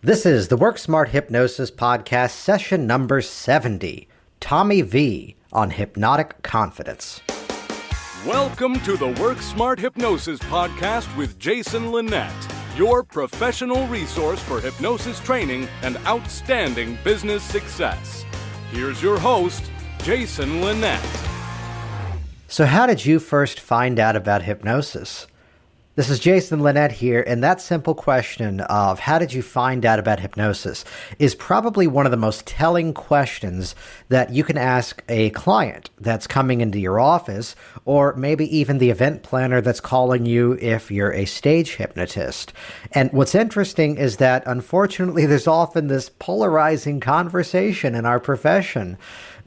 This is the Work Smart Hypnosis Podcast, session number 70, Tommy V on Hypnotic Confidence. Welcome to the Work Smart Hypnosis Podcast with Jason Linett, your professional resource for hypnosis training and outstanding business success. Here's your host, Jason Linett. So how did you first find out about hypnosis? This is Jason Linett here, and that simple question of how did you find out about hypnosis is probably one of the most telling questions that you can ask a client that's coming into your office, or maybe even the event planner that's calling you if you're a stage hypnotist. And what's interesting is that, unfortunately, there's often this polarizing conversation in our profession.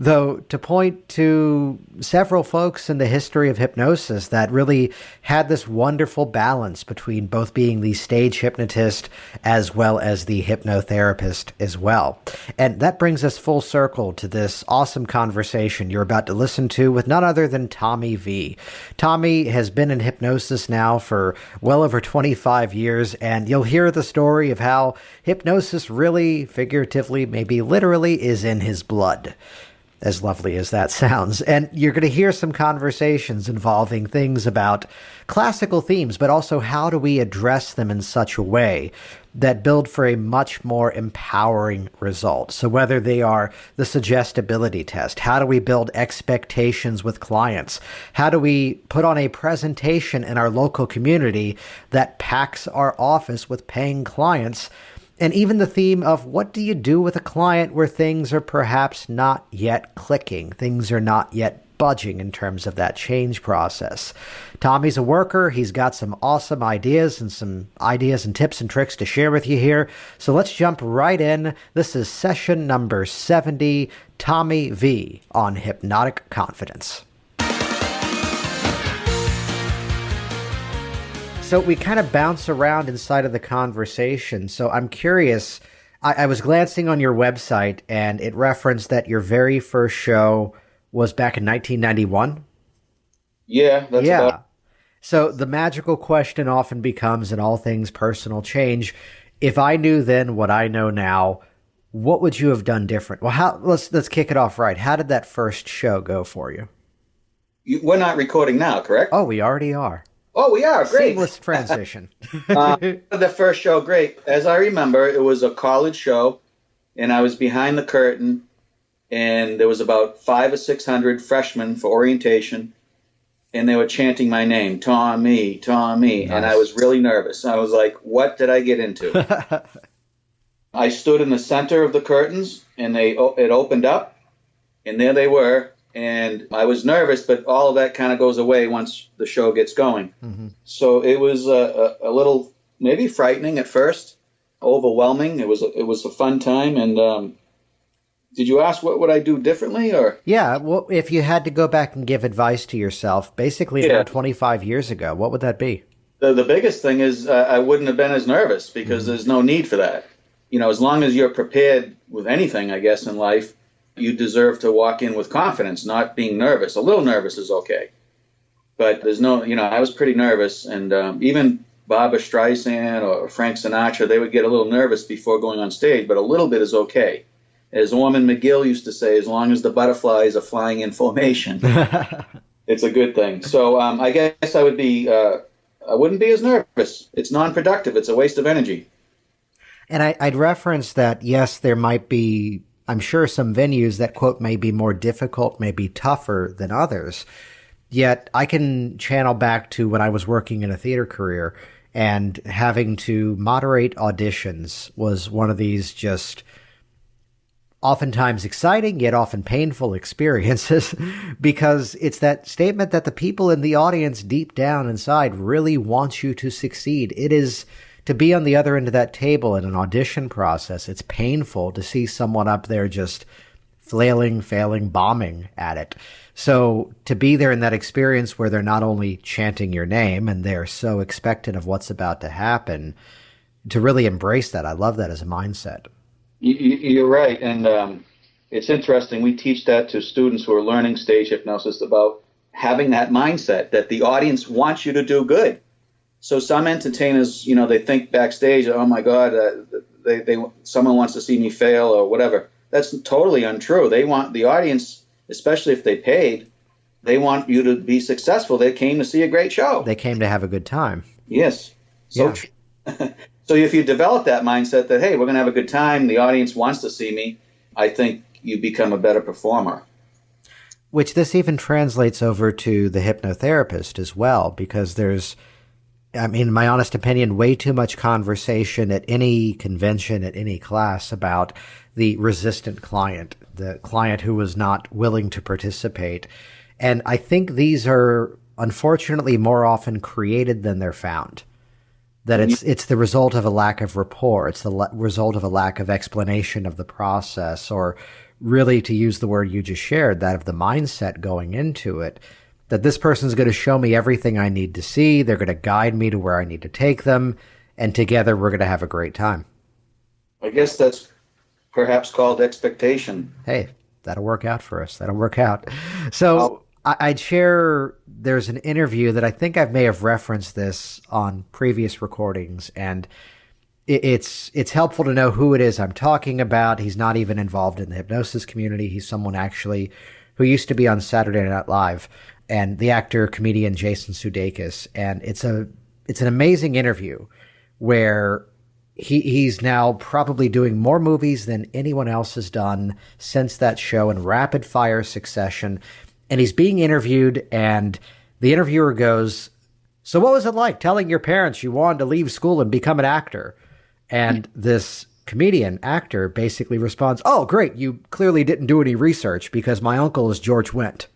Though, to point to several folks in the history of hypnosis that really had this wonderful balance between both being the stage hypnotist as well as the hypnotherapist as well. And that brings us full circle to this awesome conversation you're about to listen to with none other than Tommy V. Tommy has been in hypnosis now for well over 25 years, and you'll hear the story of how hypnosis really, figuratively, maybe literally, is in his blood. As lovely as that sounds. And you're going to hear some conversations involving things about classical themes, but also how do we address them in such a way that build for a much more empowering result. So whether they are the suggestibility test, how do we build expectations with clients? How do we put on a presentation in our local community that packs our office with paying clients? And even the theme of what do you do with a client where things are perhaps not yet clicking, things are not yet budging in terms of that change process. Tommy's a worker. He's got some awesome ideas and tips and tricks to share with you here. So let's jump right in. This is session number 70, Tommy V on Hypnotic Confidence. So we kind of bounce around inside of the conversation. So I'm curious, I was glancing on your website and it referenced that your very first show was back in 1991. Yeah, that's about. So the magical question often becomes, in all things personal change, if I knew then what I know now, what would you have done different? Well, let's kick it off right. How did that first show go for you? We're not recording now, correct? Oh, we already are. Oh, we are. Great. Seamless transition. The first show, great. As I remember, it was a college show, and I was behind the curtain, and there was about 500 or 600 freshmen for orientation, and they were chanting my name, Tommy, Tommy, nice. And I was really nervous. I was like, what did I get into? I stood in the center of the curtains, and it opened up, and there they were. And I was nervous, but all of that kind of goes away once the show gets going. Mm-hmm. So it was a little maybe frightening at first, overwhelming. It was a fun time. And did you ask what would I do differently, or? Yeah, well, if you had to go back and give advice to yourself, basically about 25 years ago, what would that be? The biggest thing is I wouldn't have been as nervous because there's no need for that. You know, as long as you're prepared with anything, I guess, in life, you deserve to walk in with confidence, not being nervous. A little nervous is okay. But there's no, I was pretty nervous. And even Barbra Streisand or Frank Sinatra, they would get a little nervous before going on stage, but a little bit is okay. As Orman McGill used to say, as long as the butterflies are flying in formation, it's a good thing. So I guess I wouldn't be as nervous. It's non-productive. It's a waste of energy. And I'd reference that, yes, there might be, I'm sure, some venues that, quote, may be more difficult, may be tougher than others. Yet I can channel back to when I was working in a theater career and having to moderate auditions was one of these just oftentimes exciting, yet often painful experiences because it's that statement that the people in the audience deep down inside really want you to succeed. It is to be on the other end of that table in an audition process. It's painful to see someone up there just flailing, failing, bombing at it. So to be there in that experience where they're not only chanting your name and they're so expectant of what's about to happen, to really embrace that, I love that as a mindset. You're right. And it's interesting. We teach that to students who are learning stage hypnosis about having that mindset that the audience wants you to do good. So some entertainers, they think backstage, oh my God, someone wants to see me fail or whatever. That's totally untrue. They want the audience, especially if they paid, they want you to be successful. They came to see a great show. They came to have a good time. Yes. So, Yeah. So if you develop that mindset that, hey, we're going to have a good time, the audience wants to see me, I think you become a better performer. Which this even translates over to the hypnotherapist as well, because there's, I mean, in my honest opinion, way too much conversation at any convention, at any class about the resistant client, the client who was not willing to participate. And I think these are unfortunately more often created than they're found. That it's the result of a lack of rapport. It's the result of a lack of explanation of the process, or really, to use the word you just shared, that of the mindset going into it, that this person's going to show me everything I need to see. They're going to guide me to where I need to take them. And together we're going to have a great time. I guess that's perhaps called expectation. Hey, that'll work out for us. That'll work out. So I'd share, there's an interview that I think I may have referenced this on previous recordings, and it's helpful to know who it is I'm talking about. He's not even involved in the hypnosis community. He's someone actually who used to be on Saturday Night Live, and the actor, comedian Jason Sudeikis. And it's an amazing interview where he's now probably doing more movies than anyone else has done since that show in rapid fire succession. And he's being interviewed, and the interviewer goes, "So what was it like telling your parents you wanted to leave school and become an actor?" And this comedian actor basically responds, "Oh, great. You clearly didn't do any research because my uncle is George Wendt.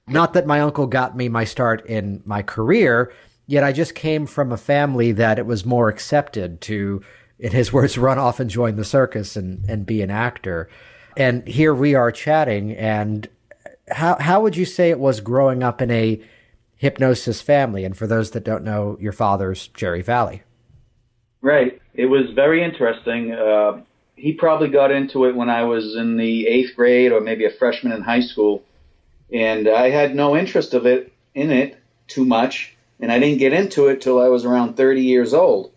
Not that my uncle got me my start in my career, yet I just came from a family that it was more accepted to, in his words, run off and join the circus and be an actor." And here we are chatting. And how would you say it was growing up in a hypnosis family? And for those that don't know, your father's Jerry Valley. Right. It was very interesting. He probably got into it when I was in the 8th grade or maybe a freshman in high school. And I had no interest in it too much. And I didn't get into it till I was around 30 years old.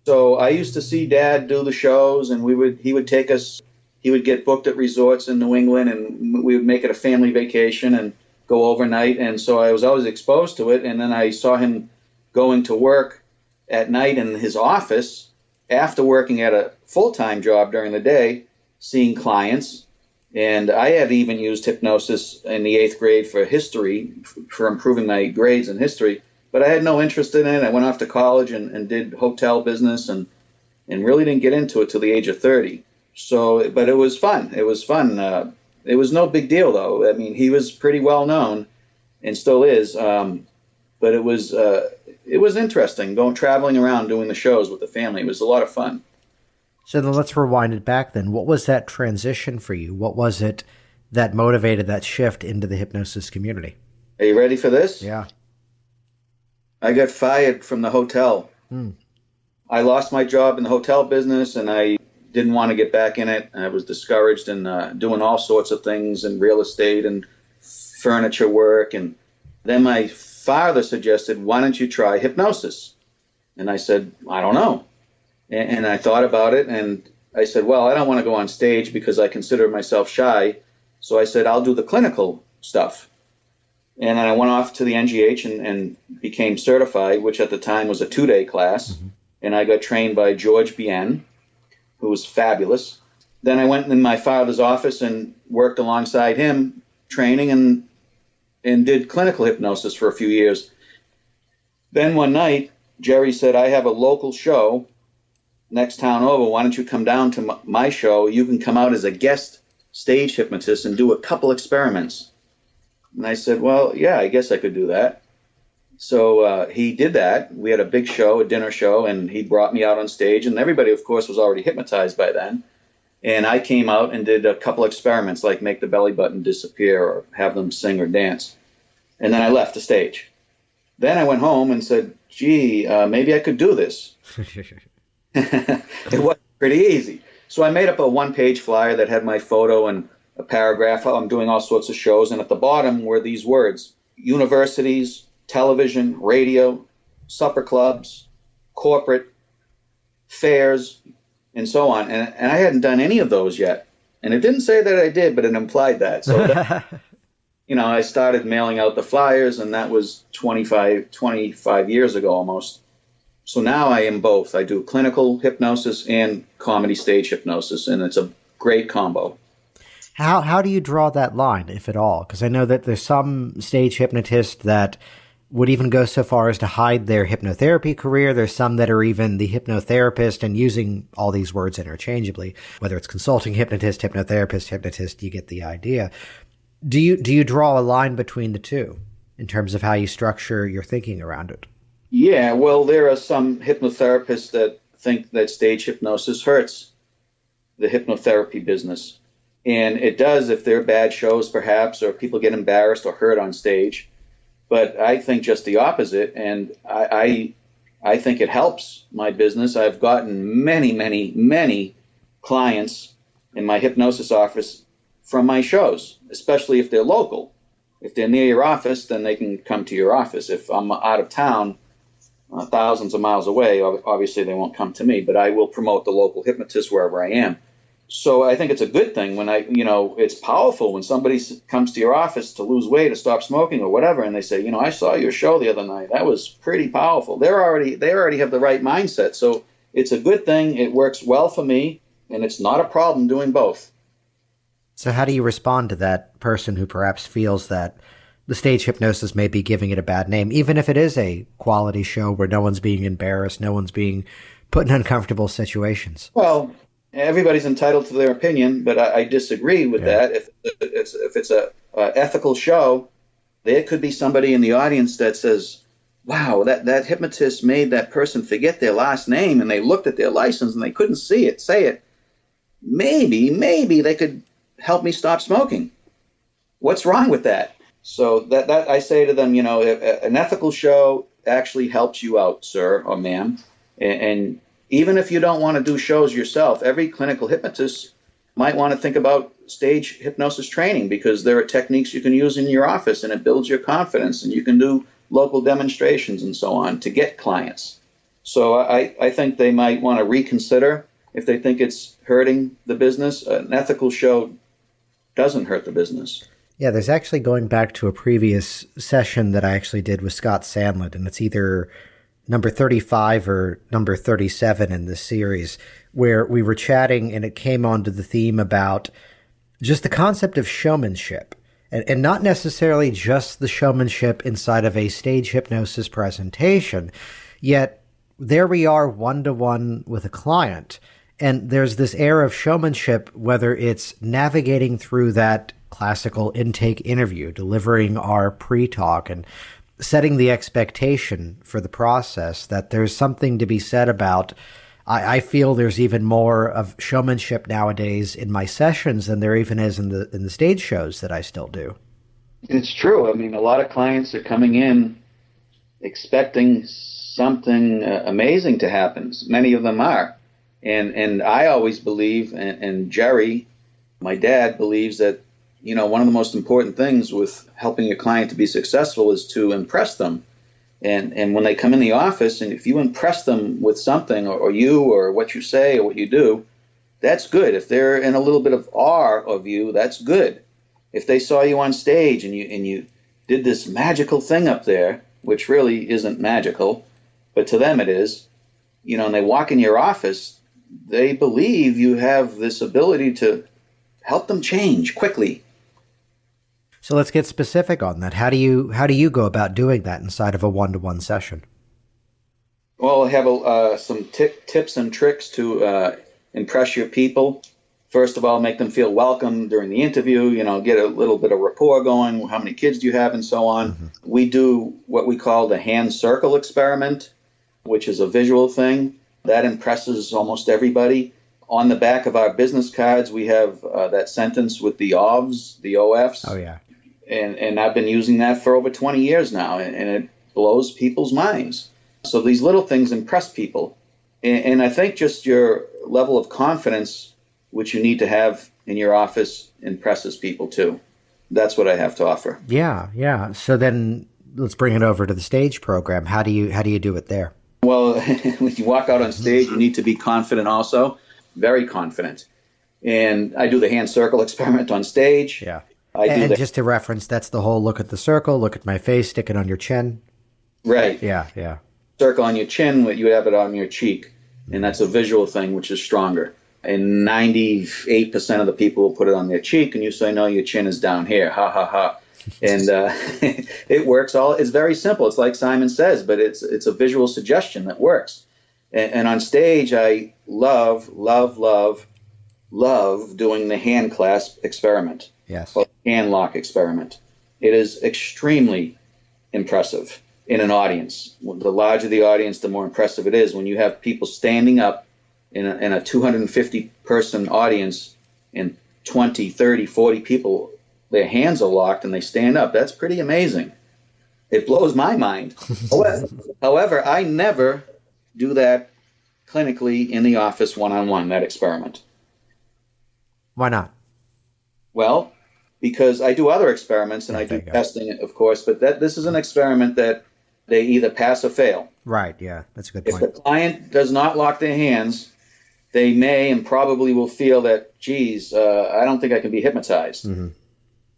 So I used to see Dad do the shows, and he would take us. He would get booked at resorts in New England, and we would make it a family vacation and go overnight. And so I was always exposed to it. And then I saw him going to work at night in his office after working at a full-time job during the day, seeing clients. And I had even used hypnosis in the 8th grade for history, for improving my grades in history. But I had no interest in it. I went off to college and did hotel business and really didn't get into it till the age of 30. So, but it was fun. It was fun. It was no big deal, though. I mean, he was pretty well known and still is. But it was interesting traveling around doing the shows with the family. It was a lot of fun. So then let's rewind it back then. What was that transition for you? What was it that motivated that shift into the hypnosis community? Are you ready for this? Yeah. I got fired from the hotel. I lost my job in the hotel business, and I didn't want to get back in it. I was discouraged in doing all sorts of things in real estate and furniture work. And then my father suggested, "Why don't you try hypnosis?" And I said, "I don't know." And I thought about it, and I said, "Well, I don't want to go on stage because I consider myself shy." So I said, "I'll do the clinical stuff." And then I went off to the NGH and became certified, which at the time was a 2-day class. And I got trained by George Bien, who was fabulous. Then I went in my father's office and worked alongside him, training and did clinical hypnosis for a few years. Then one night, Jerry said, "I have a local show next town over. Why don't you come down to my show? You can come out as a guest stage hypnotist and do a couple experiments." And I said, "Well, yeah, I guess I could do that." So he did that. We had a big show, a dinner show, and he brought me out on stage. And everybody, of course, was already hypnotized by then. And I came out and did a couple experiments, like make the belly button disappear or have them sing or dance. And then I left the stage. Then I went home and said, "Gee, maybe I could do this." It was pretty easy. So I made up a 1-page flyer that had my photo and a paragraph. I'm doing all sorts of shows. And at the bottom were these words: universities, television, radio, supper clubs, corporate, fairs, and so on. And I hadn't done any of those yet. And it didn't say that I did, but it implied that. So, I started mailing out the flyers, and that was 25 years ago almost. So now I am both. I do clinical hypnosis and comedy stage hypnosis, and it's a great combo. How do you draw that line, if at all? Because I know that there's some stage hypnotists that would even go so far as to hide their hypnotherapy career. There's some that are even the hypnotherapist and using all these words interchangeably, whether it's consulting hypnotist, hypnotherapist, you get the idea. Do you draw a line between the two in terms of how you structure your thinking around it? Yeah, well, there are some hypnotherapists that think that stage hypnosis hurts the hypnotherapy business. And it does if they're bad shows, perhaps, or people get embarrassed or hurt on stage. But I think just the opposite, and I think it helps my business. I've gotten many, many, many clients in my hypnosis office from my shows, especially if they're local. If they're near your office, then they can come to your office. If I'm out of town, thousands of miles away, obviously they won't come to me, but I will promote the local hypnotist wherever I am. So I think it's a good thing when it's powerful when somebody comes to your office to lose weight or stop smoking or whatever, and they say, I saw your show the other night. That was pretty powerful. They already have the right mindset. So it's a good thing. It works well for me, and it's not a problem doing both. So how do you respond to that person who perhaps feels that the stage hypnosis may be giving it a bad name, even if it is a quality show where no one's being embarrassed, no one's being put in uncomfortable situations? Well, everybody's entitled to their opinion, but I disagree with that. If it's a ethical show, there could be somebody in the audience that says, wow, that hypnotist made that person forget their last name, and they looked at their license and they couldn't say it. Maybe they could help me stop smoking. What's wrong with that? So that I say to them, an ethical show actually helps you out, sir or ma'am. And even if you don't want to do shows yourself, every clinical hypnotist might want to think about stage hypnosis training, because there are techniques you can use in your office, and it builds your confidence, and you can do local demonstrations and so on to get clients. So I think they might want to reconsider if they think it's hurting the business. An ethical show doesn't hurt the business. Yeah, there's actually, going back to a previous session that I actually did with Scott Sandlin, and it's either number 35 or number 37 in this series, where we were chatting and it came onto the theme about just the concept of showmanship, and not necessarily just the showmanship inside of a stage hypnosis presentation. Yet there we are one-to-one with a client, and there's this air of showmanship, whether it's navigating through that classical intake interview, delivering our pre-talk, and setting the expectation for the process, that there's something to be said about. I feel there's even more of showmanship nowadays in my sessions than there even is in the stage shows that I still do. It's true. I mean, a lot of clients are coming in expecting something amazing to happen. Many of them are. And I always believe, and Jerry, my dad, believes that, one of the most important things with helping your client to be successful is to impress them. And when they come in the office, and if you impress them with something, or you, or what you say, or what you do, that's good. If they're in a little bit of awe of you, that's good. If they saw you on stage and you did this magical thing up there, which really isn't magical, but to them it is, and they walk in your office, they believe you have this ability to help them change quickly. So let's get specific on that. How do you go about doing that inside of a one-to-one session? Well, I have some tips and tricks to impress your people. First of all, make them feel welcome during the interview, get a little bit of rapport going. How many kids do you have, and so on. Mm-hmm. We do what we call the hand circle experiment, which is a visual thing. That impresses almost everybody. On the back of our business cards, we have that sentence with the OFs, the OFs. Oh, yeah. And I've been using that for over 20 years now, and it blows people's minds. So these little things impress people. And I think just your level of confidence, which you need to have in your office, impresses people too. That's what I have to offer. Yeah. So then let's bring it over to the stage program. How do you do it there? Well, when you walk out on stage, you need to be confident also. very confident. And I do the hand circle experiment on stage. Yeah. I do just to reference, that's the whole look at the circle, look at my face, stick it on your chin. Right. Yeah. Circle on your chin, you have it on your cheek. And that's a visual thing, which is stronger. And 98% of the people will put it on their cheek, and you say, no, your chin is down here. Ha, ha, ha. And it works it's very simple. It's like Simon says, but it's a visual suggestion that works. And on stage, I love doing the hand clasp experiment. Yes. Or hand lock experiment. It is extremely impressive in an audience. The larger the audience, the more impressive it is. When you have people standing up in a 250-person audience and 20, 30, 40 people, their hands are locked and they stand up. That's pretty amazing. It blows my mind. However, I never do that clinically in the office one-on-one, that experiment. Why not? Well, because I do other experiments and I do testing, of course, but this is an experiment that they either pass or fail. Right, yeah, that's a good point. If the client does not lock their hands, they may and probably will feel that, geez, I don't think I can be hypnotized. Mm-hmm.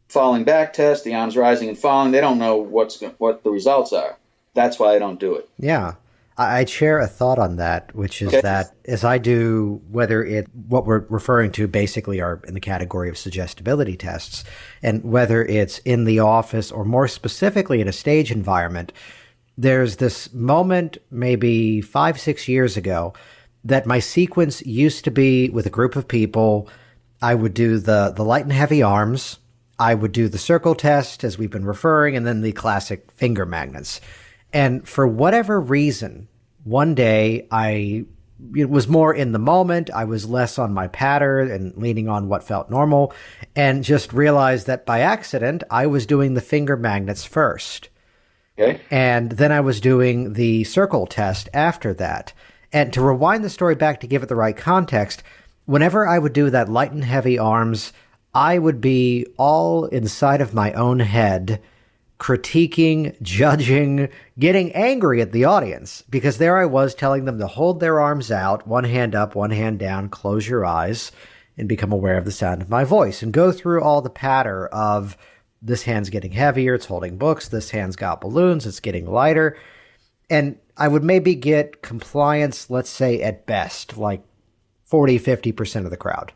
Falling back test, the arms rising and falling, they don't know what the results are. That's why I don't do it. Yeah. I'd share a thought on that, which is that as I do, what we're referring to basically are in the category of suggestibility tests, and whether it's in the office or more specifically in a stage environment, there's this moment maybe 5-6 years ago that my sequence used to be with a group of people. I would do the light and heavy arms. I would do the circle test, as we've been referring, and then the classic finger magnets. And for whatever reason, one day it was more in the moment. I was less on my pattern and leaning on what felt normal, and just realized that by accident, I was doing the finger magnets first. Okay. And then I was doing the circle test after that. And to rewind the story back to give it the right context, whenever I would do that light and heavy arms, I would be all inside of my own head, critiquing, judging, getting angry at the audience, because there I was telling them to hold their arms out, one hand up, one hand down, close your eyes, and become aware of the sound of my voice, and go through all the patter of this hand's getting heavier, it's holding books, this hand's got balloons, it's getting lighter. And I would maybe get compliance, let's say at best, like 40, 50% of the crowd.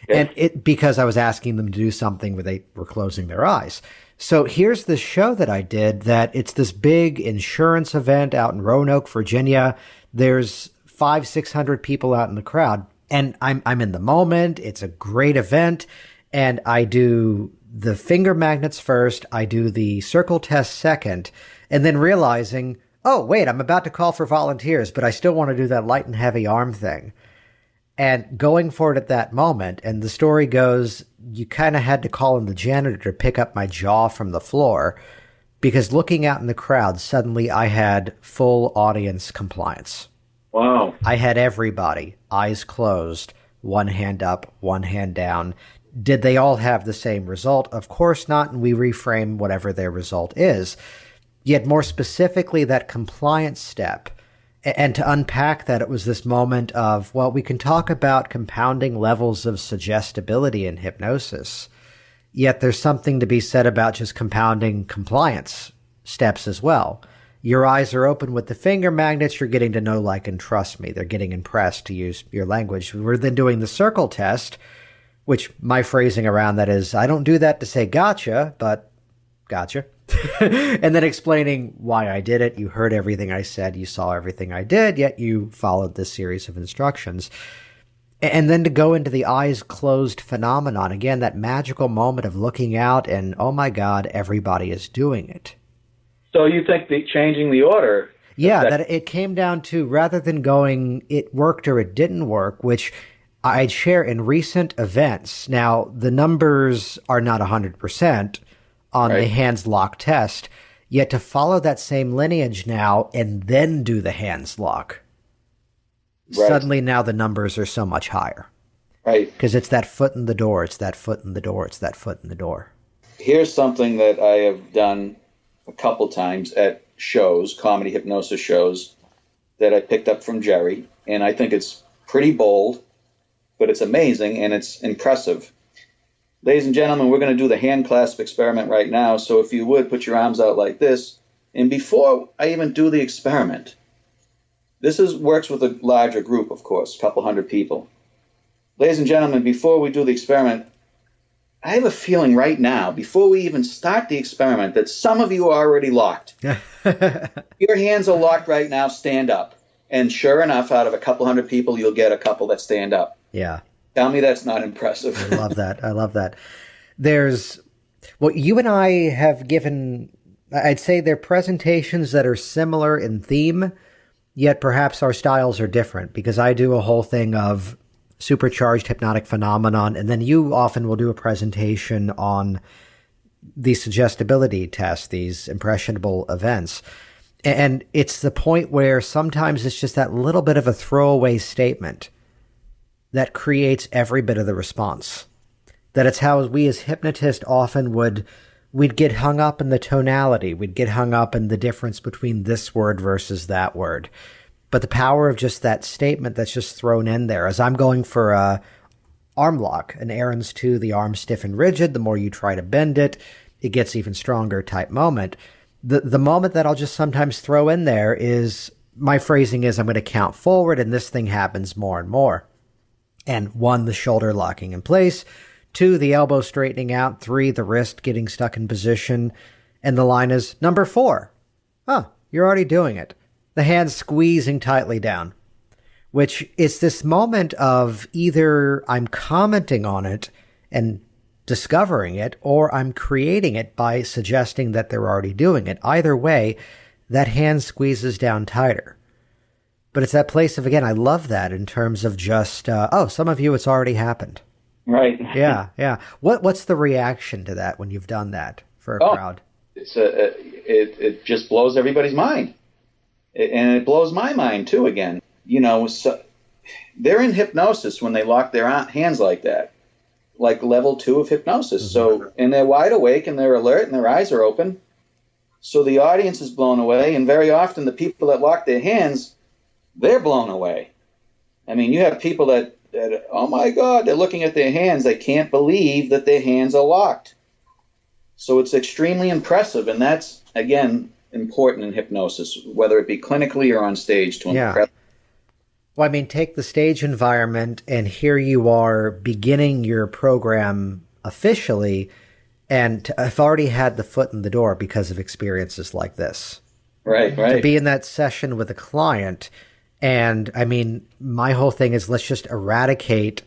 Yeah. And because I was asking them to do something where they were closing their eyes. So here's this show that I did that it's this big insurance event out in Roanoke, Virginia. There's 500-600 people out in the crowd, and I'm in the moment. It's a great event, and I do the finger magnets first. I do the circle test second, and then realizing, oh, wait, I'm about to call for volunteers, but I still want to do that light and heavy arm thing. And going for it at that moment, and the story goes, you kind of had to call in the janitor to pick up my jaw from the floor, because looking out in the crowd, suddenly I had full audience compliance. Wow. I had everybody, eyes closed, one hand up, one hand down. Did they all have the same result? Of course not, and we reframe whatever their result is. Yet more specifically, that compliance step. And to unpack that, it was this moment of, well, we can talk about compounding levels of suggestibility in hypnosis, yet there's something to be said about just compounding compliance steps as well. Your eyes are open with the finger magnets, you're getting to know, like, and trust me. They're getting impressed, to use your language. We're then doing the circle test, which my phrasing around that is, I don't do that to say gotcha, but gotcha. And then explaining why I did it. You heard everything I said. You saw everything I did, yet you followed this series of instructions. And then to go into the eyes closed phenomenon, again, that magical moment of looking out and, oh my God, everybody is doing it. So you think changing the order? Yeah, that it came down to, rather than going, it worked or it didn't work, which I'd share in recent events. Now, the numbers are not 100%. On the hands lock test, yet to follow that same lineage now and then do the hands lock. Right. Suddenly now the numbers are so much higher. Right. Because it's that foot in the door, it's that foot in the door, it's that foot in the door. Here's something that I have done a couple times at shows, comedy hypnosis shows, that I picked up from Jerry, and I think it's pretty bold, but it's amazing and it's impressive. Ladies and gentlemen, we're going to do the hand clasp experiment right now. So if you would, put your arms out like this. And before I even do the experiment, works with a larger group, of course, a couple hundred people. Ladies and gentlemen, before we do the experiment, I have a feeling right now, before we even start the experiment, that some of you are already locked. Your hands are locked right now. Stand up. And sure enough, out of a couple hundred people, you'll get a couple that stand up. Yeah. Tell me that's not impressive. I love that. I love that. You and I have given, I'd say they're presentations that are similar in theme, yet perhaps our styles are different, because I do a whole thing of supercharged hypnotic phenomenon, and then you often will do a presentation on the suggestibility test, these impressionable events. And it's the point where sometimes it's just that little bit of a throwaway statement that creates every bit of the response. That it's how we as hypnotists often we'd get hung up in the tonality. We'd get hung up in the difference between this word versus that word. But the power of just that statement that's just thrown in there, as I'm going for a arm lock, and Aaron's to the arm stiff and rigid, the more you try to bend it, it gets even stronger type moment. The moment that I'll just sometimes throw in there is, my phrasing is, I'm going to count forward and this thing happens more and more. And 1, the shoulder locking in place. 2, the elbow straightening out. 3, the wrist getting stuck in position. And the line is number 4. Oh, you're already doing it. The hands squeezing tightly down, which is this moment of either I'm commenting on it and discovering it, or I'm creating it by suggesting that they're already doing it. Either way, that hand squeezes down tighter. But it's that place of, again, I love that in terms of just, some of you, it's already happened. Right. Yeah. What's the reaction to that when you've done that for a crowd? It just blows everybody's mind. And it blows my mind, too, again. So they're in hypnosis when they lock their hands like that, like level 2 of hypnosis. Mm-hmm. So, and they're wide awake and they're alert and their eyes are open. So the audience is blown away. And very often the people that lock their hands, they're blown away. I mean, you have people that, oh, my God, they're looking at their hands. They can't believe that their hands are locked. So it's extremely impressive. And that's, again, important in hypnosis, whether it be clinically or on stage, to impress. Well, I mean, take the stage environment, and here you are beginning your program officially, and I've already had the foot in the door because of experiences like this. Right. To be in that session with a client, and I mean, my whole thing is, let's just eradicate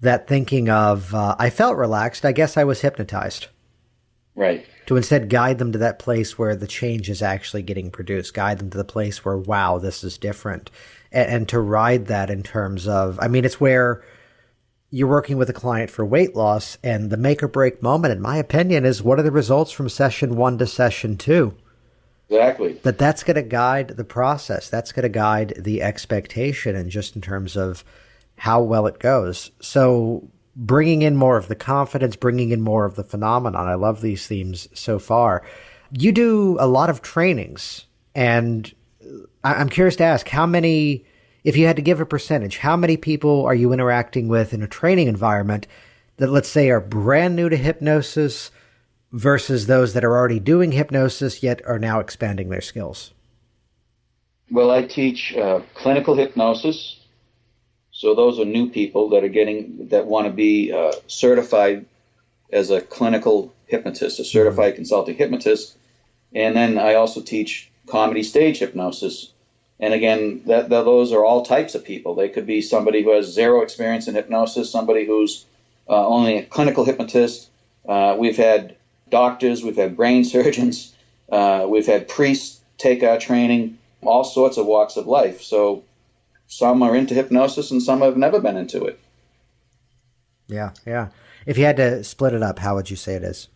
that thinking of, I felt relaxed, I guess I was hypnotized. Right. To instead guide them to that place where the change is actually getting produced, guide them to the place where, wow, this is different. And to ride that in terms of, I mean, it's where you're working with a client for weight loss, and the make or break moment, in my opinion, is what are the results from session 1 to session 2? Exactly. That's going to guide the process. That's going to guide the expectation, and just in terms of how well it goes. So bringing in more of the confidence, bringing in more of the phenomenon. I love these themes so far. You do a lot of trainings, and I'm curious to ask, how many, if you had to give a percentage, how many people are you interacting with in a training environment that, let's say, are brand new to hypnosis versus those that are already doing hypnosis yet are now expanding their skills? Well, I teach clinical hypnosis. So those are new people that want to be certified as a clinical hypnotist, a certified consulting hypnotist. And then I also teach comedy stage hypnosis. And again, those are all types of people. They could be somebody who has zero experience in hypnosis, somebody who's only a clinical hypnotist. We've had doctors, we've had brain surgeons, we've had priests take our training, all sorts of walks of life. So some are into hypnosis and some have never been into it. Yeah. If you had to split it up, how would you say it is?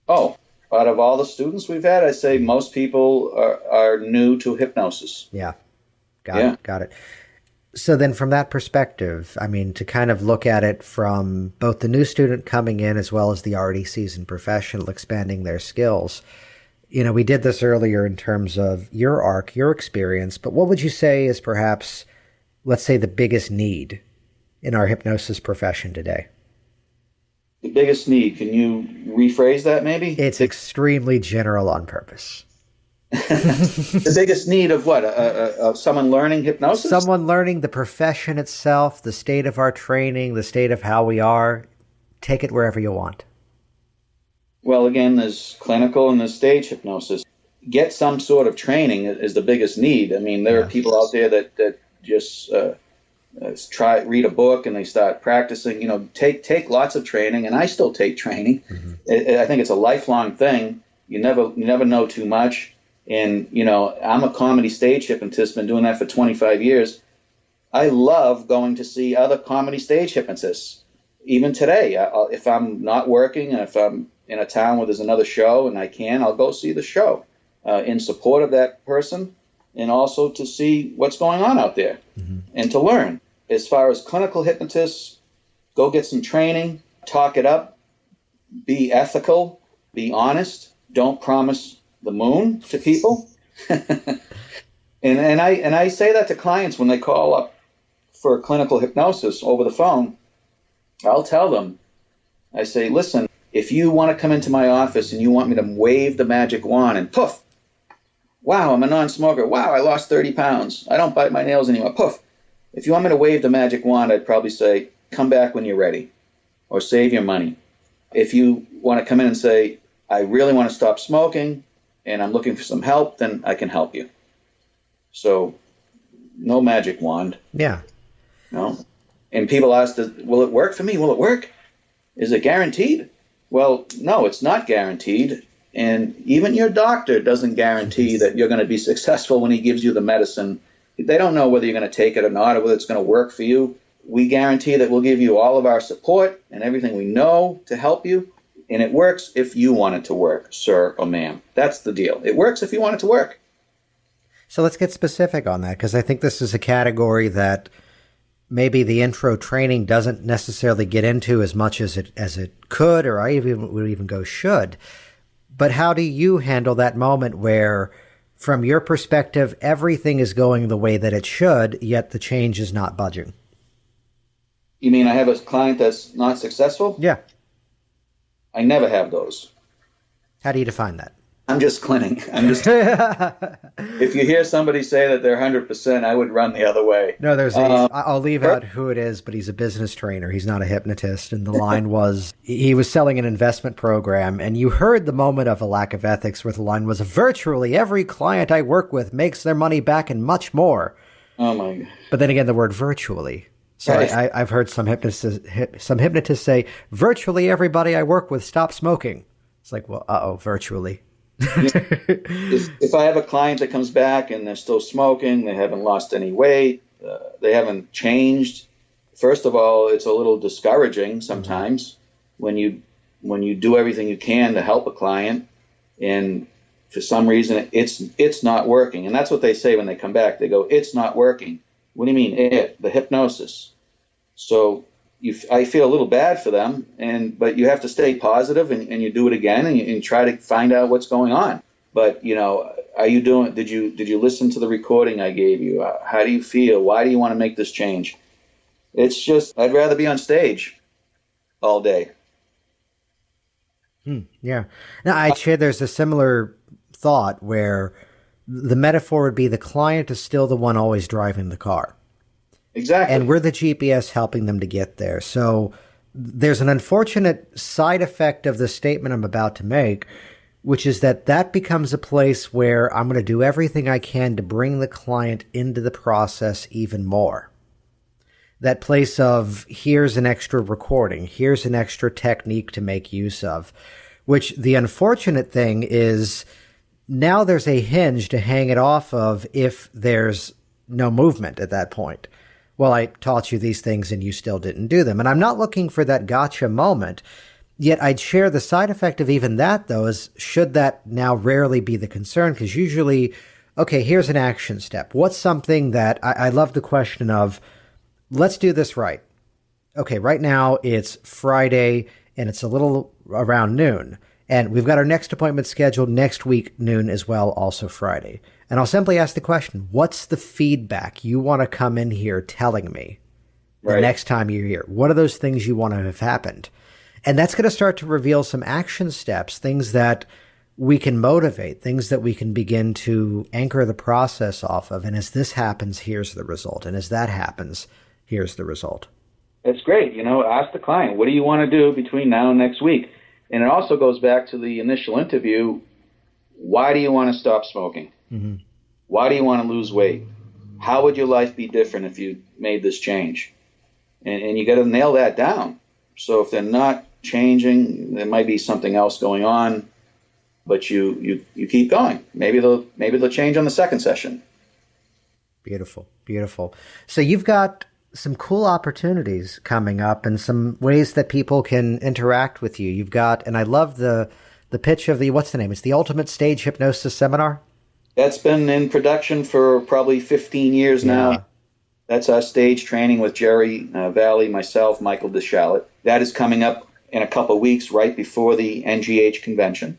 Oh, out of all the students we've had, I'd say most people are new to hypnosis. Yeah. Got it. So then from that perspective, I mean, to kind of look at it from both the new student coming in as well as the already seasoned professional expanding their skills, we did this earlier in terms of your arc, your experience, but what would you say is perhaps, let's say, the biggest need in our hypnosis profession today? The biggest need. Can you rephrase that maybe? It's extremely general on purpose. The biggest need of what? Someone learning hypnosis? Someone learning the profession itself, the state of our training, the state of how we are. Take it wherever you want. Well, again, there's clinical and there's stage hypnosis. Get some sort of training is the biggest need. I mean, there are people out there that just read a book and they start practicing. You know, take lots of training, and I still take training. Mm-hmm. I think it's a lifelong thing. You never know too much. And you know, I'm a comedy stage hypnotist. Been doing that for 25 years. I love going to see other comedy stage hypnotists. Even today, if I'm not working and if I'm in a town where there's another show and I'll go see the show in support of that person, and also to see what's going on out there and to learn. As far as clinical hypnotists, go get some training, talk it up, be ethical, be honest, don't promise the moon to people. and I say that to clients when they call up for clinical hypnosis over the phone. I'll tell them, I say, listen, if you want to come into my office and you want me to wave the magic wand and poof, wow, I'm a non-smoker. Wow, I lost 30 pounds. I don't bite my nails anymore. Poof. If you want me to wave the magic wand, I'd probably say, come back when you're ready or save your money. If you want to come in and say, I really want to stop smoking and I'm looking for some help, then I can help you. So no magic wand. Yeah. No. And people ask, will it work for me? Will it work? Is it guaranteed? Well, no, it's not guaranteed. And even your doctor doesn't guarantee that you're going to be successful when he gives you the medicine. They don't know whether you're going to take it or not, or whether it's going to work for you. We guarantee that we'll give you all of our support and everything we know to help you. And it works if you want it to work, sir or ma'am. That's the deal. It works if you want it to work. So let's get specific on that, because I think this is a category that maybe the intro training doesn't necessarily get into as much as it could, or I would even go should. But how do you handle that moment where, from your perspective, everything is going the way that it should, yet the change is not budging? You mean I have a client that's not successful? Yeah. I never have those. How do you define that? I'm just clinic. If you hear somebody say that they're 100%, I would run the other way. No, I'll leave out who it is, but he's a business trainer. He's not a hypnotist. And the line was, he was selling an investment program, and you heard the moment of a lack of ethics where the line was, virtually every client I work with makes their money back and much more. Oh my God. But then again, the word virtually. So right. I've heard some hypnotists say, virtually everybody I work with stopped smoking. It's like, well, virtually. If I have a client that comes back and they're still smoking, they haven't lost any weight, they haven't changed, first of all, it's a little discouraging sometimes when you do everything you can to help a client and for some reason it's not working. And that's what they say when they come back. They go, it's not working. What do you mean the hypnosis? So I feel a little bad for them, but you have to stay positive and you do it again and try to find out what's going on. But are you doing? Did you listen to the recording I gave you? How do you feel? Why do you want to make this change? It's just I'd rather be on stage all day. Yeah. Now I'd share there's a similar thought where the metaphor would be the client is still the one always driving the car. Exactly. And we're the GPS helping them to get there. So there's an unfortunate side effect of the statement I'm about to make, which is that becomes a place where I'm going to do everything I can to bring the client into the process even more. That place of, here's an extra recording, here's an extra technique to make use of, which the unfortunate thing is now there's a hinge to hang it off of if there's no movement at that point. Well, I taught you these things and you still didn't do them. And I'm not looking for that gotcha moment. Yet I'd share the side effect of even that, though, is should that now rarely be the concern? Because usually, okay, here's an action step. What's something that I love the question of, let's do this right. Okay, right now it's Friday and it's a little around noon. And we've got our next appointment scheduled next week, noon as well, also Friday. And I'll simply ask the question, what's the feedback you want to come in here telling me the next time you're here? What are those things you want to have happened? And that's going to start to reveal some action steps, things that we can motivate, things that we can begin to anchor the process off of. And as this happens, here's the result. And as that happens, here's the result. It's great. Ask the client, what do you want to do between now and next week? And it also goes back to the initial interview. Why do you want to stop smoking? Mm-hmm. Why do you want to lose weight? How would your life be different if you made this change? And you got to nail that down. So if they're not changing, there might be something else going on, but you keep going. Maybe they'll change on the second session. Beautiful, beautiful. So you've got some cool opportunities coming up and some ways that people can interact with you. You've got, and I love the pitch of what's the name? It's the Ultimate Stage Hypnosis Seminar. That's been in production for probably 15 years now. That's our stage training with Jerry Valley, myself, Michael DeShalit. That is coming up in a couple of weeks, right before the NGH convention.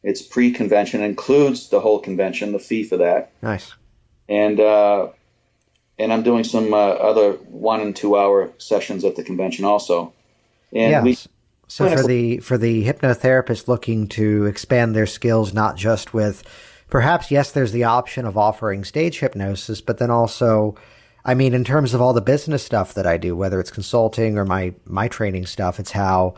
It's pre-convention, includes the whole convention, the fee for that. Nice. And I'm doing some other 1 and 2 hour sessions at the convention also. And so for the hypnotherapist looking to expand their skills, not just with perhaps, yes, there's the option of offering stage hypnosis, but then also, I mean, in terms of all the business stuff that I do, whether it's consulting or my training stuff, it's how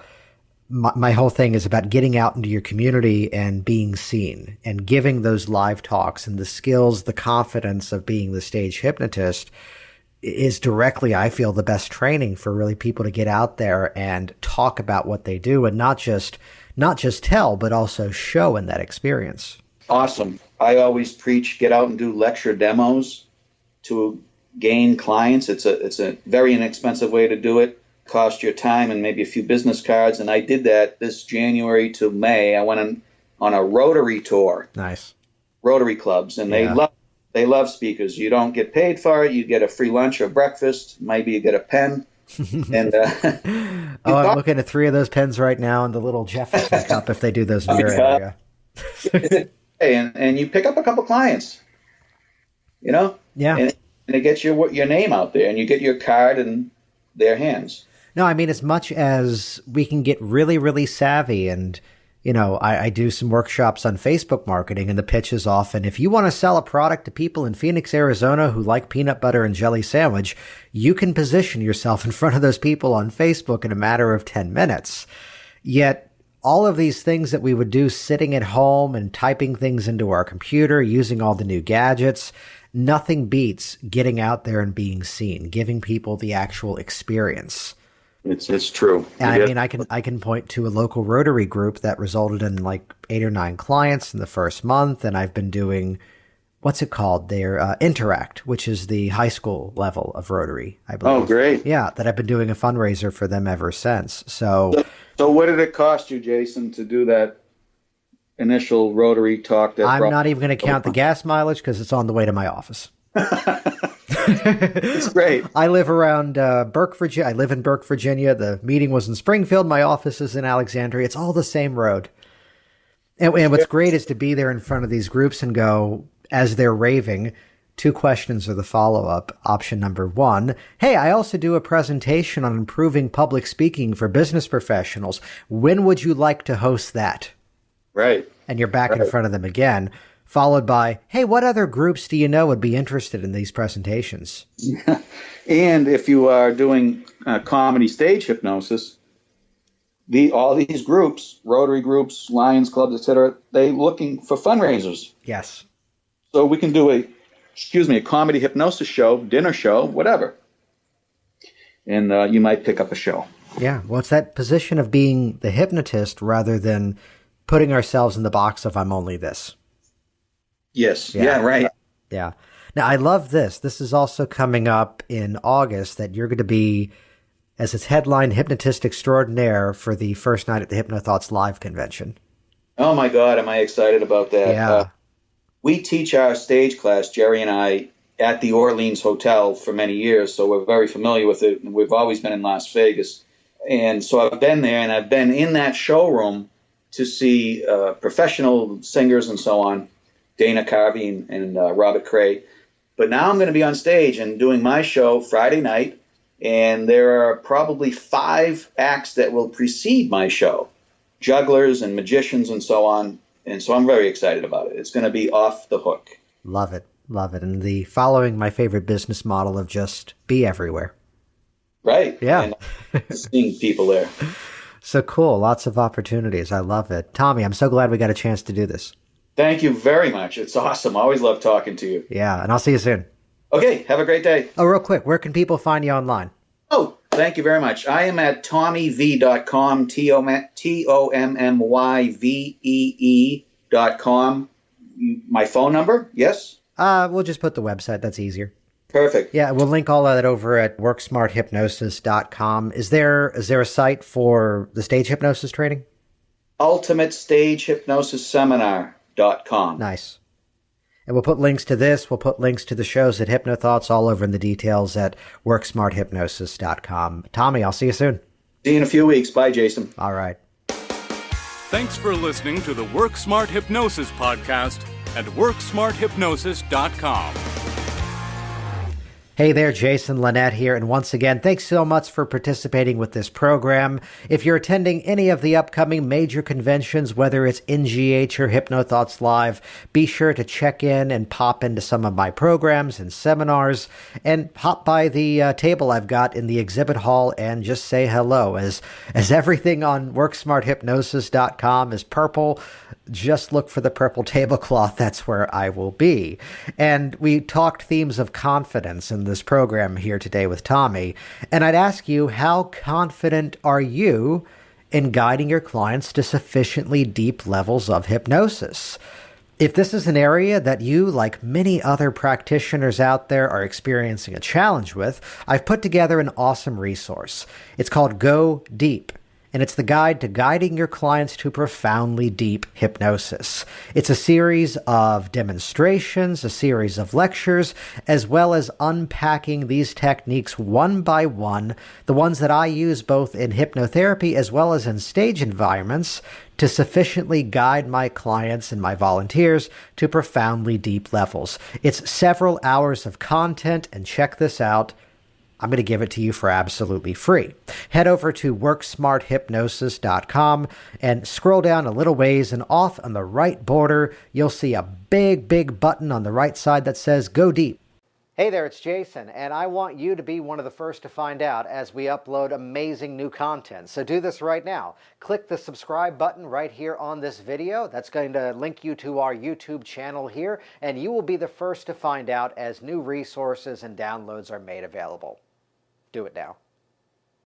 my whole thing is about getting out into your community and being seen and giving those live talks, and the skills, the confidence of being the stage hypnotist is directly, I feel, the best training for really people to get out there and talk about what they do and not just tell, but also show in that experience. Awesome. I always preach, get out and do lecture demos to gain clients. It's a very inexpensive way to do it. Cost your time and maybe a few business cards. And I did that this January to May. I went on a Rotary tour. Nice. Rotary clubs. And they love speakers. You don't get paid for it. You get a free lunch or breakfast. Maybe you get a pen. And I'm looking at 3 of those pens right now in the little Jefferson cup if they do those in your area. And you pick up a couple clients, Yeah. And it gets your name out there, and you get your card in their hands. No, I mean, as much as we can get really, really savvy, and, I do some workshops on Facebook marketing, and the pitch is often, if you want to sell a product to people in Phoenix, Arizona who like peanut butter and jelly sandwich, you can position yourself in front of those people on Facebook in a matter of 10 minutes. Yet, all of these things that we would do sitting at home and typing things into our computer, using all the new gadgets, nothing beats getting out there and being seen, giving people the actual experience. It's true. And I mean, I can point to a local Rotary group that resulted in like 8 or 9 clients in the first month, and I've been doing, what's it called? Their Interact, which is the high school level of Rotary, I believe. Oh, great. Yeah, that I've been doing a fundraiser for them ever since. So what did it cost you, Jason, to do that initial Rotary talk? I'm not even going to count the gas mileage because it's on the way to my office. It's great. I live around Burke, Virginia. I live in Burke, Virginia. The meeting was in Springfield. My office is in Alexandria. It's all the same road. And what's great is to be there in front of these groups and go, as they're raving, 2 questions are the follow-up. Option number 1, hey, I also do a presentation on improving public speaking for business professionals. When would you like to host that? Right. And you're back in front of them again, followed by, hey, what other groups do you know would be interested in these presentations? And if you are doing comedy stage hypnosis, all these groups, Rotary groups, Lions clubs, etc., they're looking for fundraisers. Yes. So we can do a comedy hypnosis show, dinner show, whatever. And you might pick up a show. Yeah. Well, it's that position of being the hypnotist rather than putting ourselves in the box of I'm only this. Yes. Yeah, right. Yeah. Now, I love this. This is also coming up in August that you're going to be, as its headline, hypnotist extraordinaire for the first night at the HypnoThoughts Live convention. Oh, my God. Am I excited about that? Yeah. We teach our stage class, Jerry and I, at the Orleans Hotel for many years, so we're very familiar with it. We've always been in Las Vegas. And so I've been there, and I've been in that showroom to see professional singers and so on, Dana Carvey and Robert Cray. But now I'm going to be on stage and doing my show Friday night And there are probably 5 acts that will precede my show, jugglers and magicians and so on. And so I'm very excited about it. It's going to be off the hook. Love it. Love it. And the following my favorite business model of just be everywhere. Right. Yeah. And seeing people there. So cool. Lots of opportunities. I love it. Tommy, I'm so glad we got a chance to do this. Thank you very much. It's awesome. I always love talking to you. Yeah. And I'll see you soon. Okay. Have a great day. Oh, real quick. Where can people find you online? Oh, thank you very much. I am at tommyvee.com, TOMMYVEE.com. My phone number? Yes? We'll just put the website. That's easier. Perfect. Yeah, we'll link all of that over at worksmarthypnosis.com. Is there a site for the stage hypnosis training? UltimateStageHypnosisSeminar.com. Nice. And we'll put links to this. We'll put links to the shows at HypnoThoughts all over in the details at worksmarthypnosis.com. Tommy, I'll see you soon. See you in a few weeks. Bye, Jason. All right. Thanks for listening to the Work Smart Hypnosis podcast at worksmarthypnosis.com. Hey there, Jason Linett here, and once again, thanks so much for participating with this program. If you're attending any of the upcoming major conventions, whether it's NGH or HypnoThoughts Live, be sure to check in and pop into some of my programs and seminars, and hop by the table I've got in the exhibit hall and just say hello. As everything on WorkSmartHypnosis.com is purple, just look for the purple tablecloth. That's where I will be. And we talked themes of confidence in this program here today with Tommy. And I'd ask you, how confident are you in guiding your clients to sufficiently deep levels of hypnosis? If this is an area that you, like many other practitioners out there, are experiencing a challenge with, I've put together an awesome resource. It's called Go Deep. And it's the guide to guiding your clients to profoundly deep hypnosis. It's a series of demonstrations, a series of lectures, as well as unpacking these techniques one by one, the ones that I use both in hypnotherapy as well as in stage environments, to sufficiently guide my clients and my volunteers to profoundly deep levels. It's several hours of content, and check this out, I'm going to give it to you for absolutely free. Head over to worksmarthypnosis.com and scroll down a little ways, and off on the right border, you'll see a big button on the right side that says Go Deep. Hey there, it's Jason, and I want you to be one of the first to find out as we upload amazing new content. So do this right now. Click the subscribe button right here on this video. That's going to link you to our YouTube channel here, and you will be the first to find out as new resources and downloads are made available. Do it now.